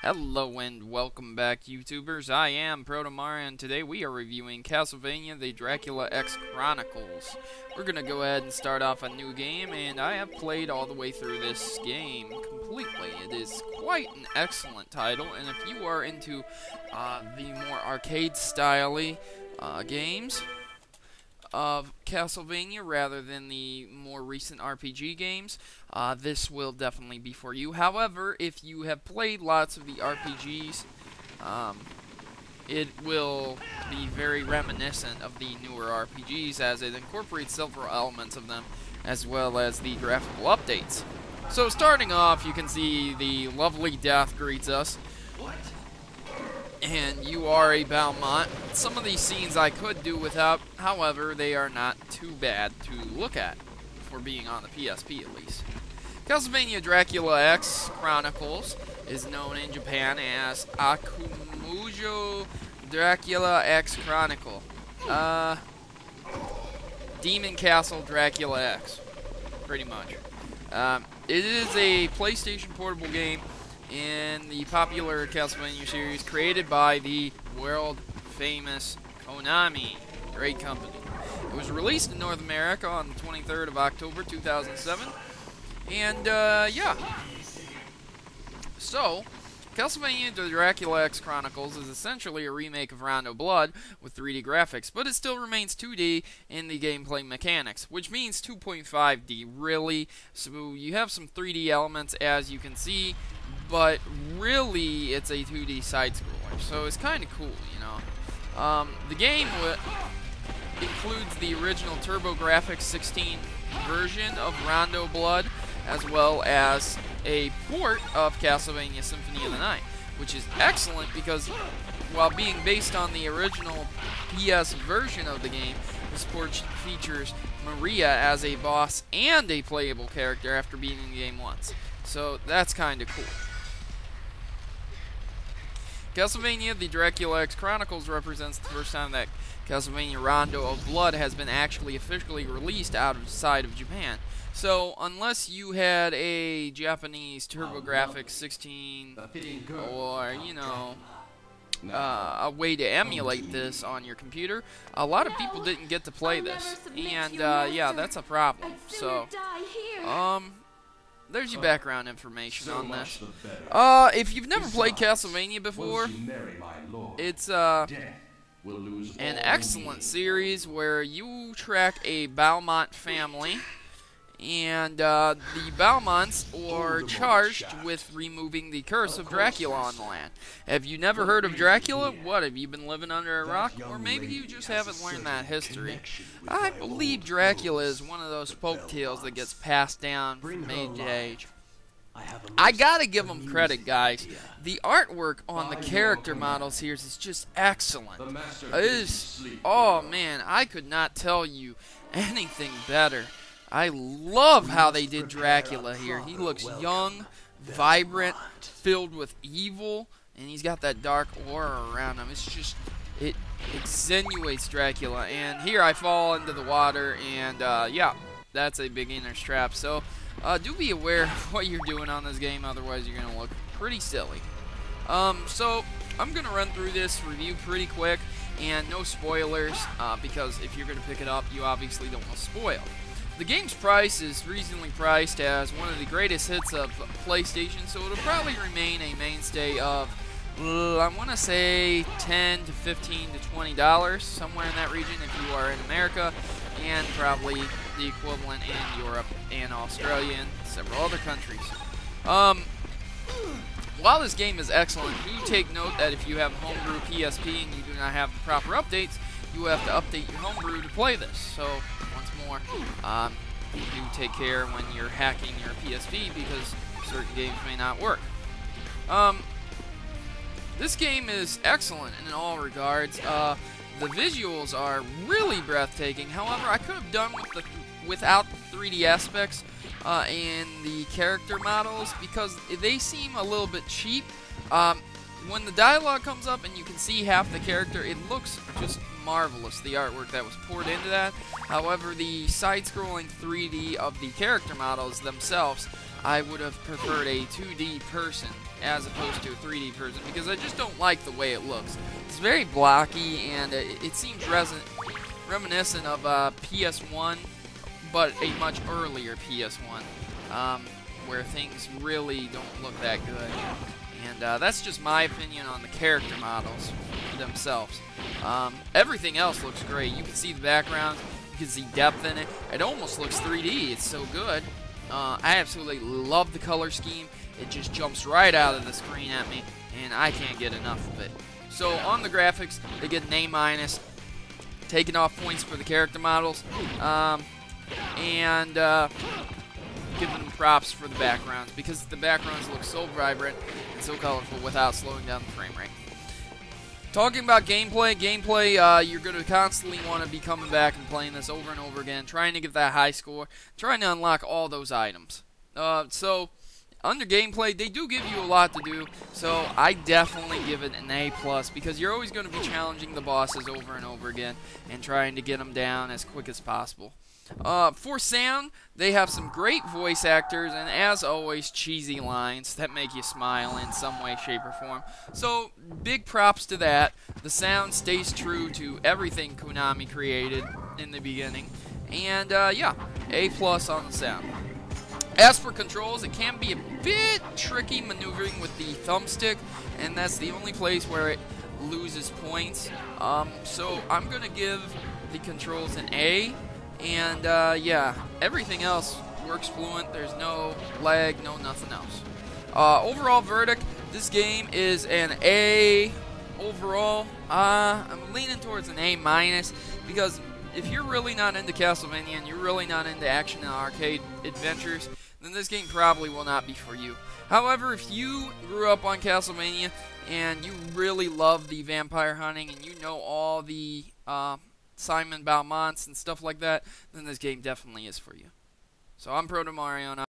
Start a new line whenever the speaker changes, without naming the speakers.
Hello and welcome back, YouTubers. I am Protomario, and today we are reviewing Castlevania The Dracula X Chronicles. We're gonna go ahead and start off a new game, and I have played all the way through this game completely. It is quite an excellent title, and if you are into the more arcade-style-y games of Castlevania rather than the more recent RPG games, this will definitely be for you. However, if you have played lots of the RPGs, it will be very reminiscent of the newer RPGs as it incorporates several elements of them as well as the graphical updates. So starting off, you can see the lovely Death greets us. And you are a Belmont. Some of these scenes I could do without, however, they are not too bad to look at, for being on the PSP at least. Castlevania Dracula X Chronicles is known in Japan as Akumajō Dracula X Chronicle. Demon Castle Dracula X, pretty much. It is a PlayStation portable game in the popular Castlevania series created by the world-famous Konami. Great company. It was released in North America on the 23rd of October 2007. And, yeah. So, Castlevania The Dracula X Chronicles is essentially a remake of Rondo of Blood with 3D graphics, but it still remains 2D in the gameplay mechanics, which means 2.5D, really. So you have some 3D elements, as you can see, but really it's a 2D side-scroller, so it's kind of cool, you know. The game includes the original TurboGrafx 16 version of Rondo of Blood, as well as a port of Castlevania Symphony of the Night, which is excellent because while being based on the original PS version of the game, this port features Maria as a boss and a playable character after beating the game once. So that's kind of cool. Castlevania The Dracula X Chronicles represents the first time that Castlevania Rondo of Blood has been actually officially released outside of Japan. So, unless you had a Japanese TurboGrafx 16 or, you know, a way to emulate this on your computer, a lot of people didn't get to play this. And, yeah, that's a problem. So, there's your background information on this. If you've never played Castlevania before, it's an excellent series where you track a Belmont family, and the Belmonts are charged with removing the curse of Dracula on the land. Have you never heard of Dracula? What, have you been living under a rock? Or maybe you just haven't learned that history. I believe Dracula is one of those folk tales that gets passed down from age to age. I gotta give them credit, guys. The artwork on the character models here is just excellent. It is, oh man, I could not tell you anything better. I love how they did Dracula here. He looks young, vibrant, filled with evil, and he's got that dark aura around him. It's just, it extenuates Dracula. And here I fall into the water, and yeah, that's a beginner's trap. So do be aware of what you're doing on this game, otherwise you're going to look pretty silly. So I'm going to run through this review pretty quick, and no spoilers, because if you're going to pick it up, you obviously don't want to spoil. The game's price is reasonably priced as one of the greatest hits of PlayStation, so it'll probably remain a mainstay of, I want to say, $10 to $15 to $20, somewhere in that region if you are in America, and probably the equivalent in Europe and Australia and several other countries. While this game is excellent, do take note that if you have a homebrew PSP and you do not have the proper updates, you have to update your homebrew to play this. So, once more, do take care when you're hacking your PSP because certain games may not work. This game is excellent in all regards. The visuals are really breathtaking. However, I could have done without the 3D aspects and the character models because they seem a little bit cheap. When the dialogue comes up and you can see half the character, it looks just marvelous, the artwork that was poured into that. However, the side-scrolling 3D of the character models themselves, I would have preferred a 2D person as opposed to a 3D version because I just don't like the way it looks. It's very blocky, and it seems reminiscent of PS1, but a much earlier PS1, where things really don't look that good. And that's just my opinion on the character models themselves. Everything else looks great. You can see the background, you can see depth in it. It almost looks 3D. It's so good. I absolutely love the color scheme. It just jumps right out of the screen at me, and I can't get enough of it. So on the graphics, they get an A-, taking off points for the character models, and giving them props for the backgrounds, because the backgrounds look so vibrant and so colorful without slowing down the frame rate. Talking about gameplay, you're going to constantly want to be coming back and playing this over and over again, trying to get that high score, trying to unlock all those items. So, under gameplay, they do give you a lot to do, so I definitely give it an A+, because you're always going to be challenging the bosses over and over again, and trying to get them down as quick as possible. For sound, they have some great voice actors, and as always, cheesy lines that make you smile in some way, shape, or form. So, big props to that. The sound stays true to everything Konami created in the beginning. And, yeah, A+ on the sound. As for controls, it can be a bit tricky maneuvering with the thumbstick, and that's the only place where it loses points. So, I'm going to give the controls an A. And, yeah, everything else works fluent. There's no lag, no nothing else. Overall verdict, this game is an A overall. I'm leaning towards an A-, because if you're really not into Castlevania and you're really not into action and arcade adventures, then this game probably will not be for you. However, if you grew up on Castlevania and you really love the vampire hunting and you know all the, Simon Belmonts and stuff like that, then this game definitely is for you. So I'm Protomario, and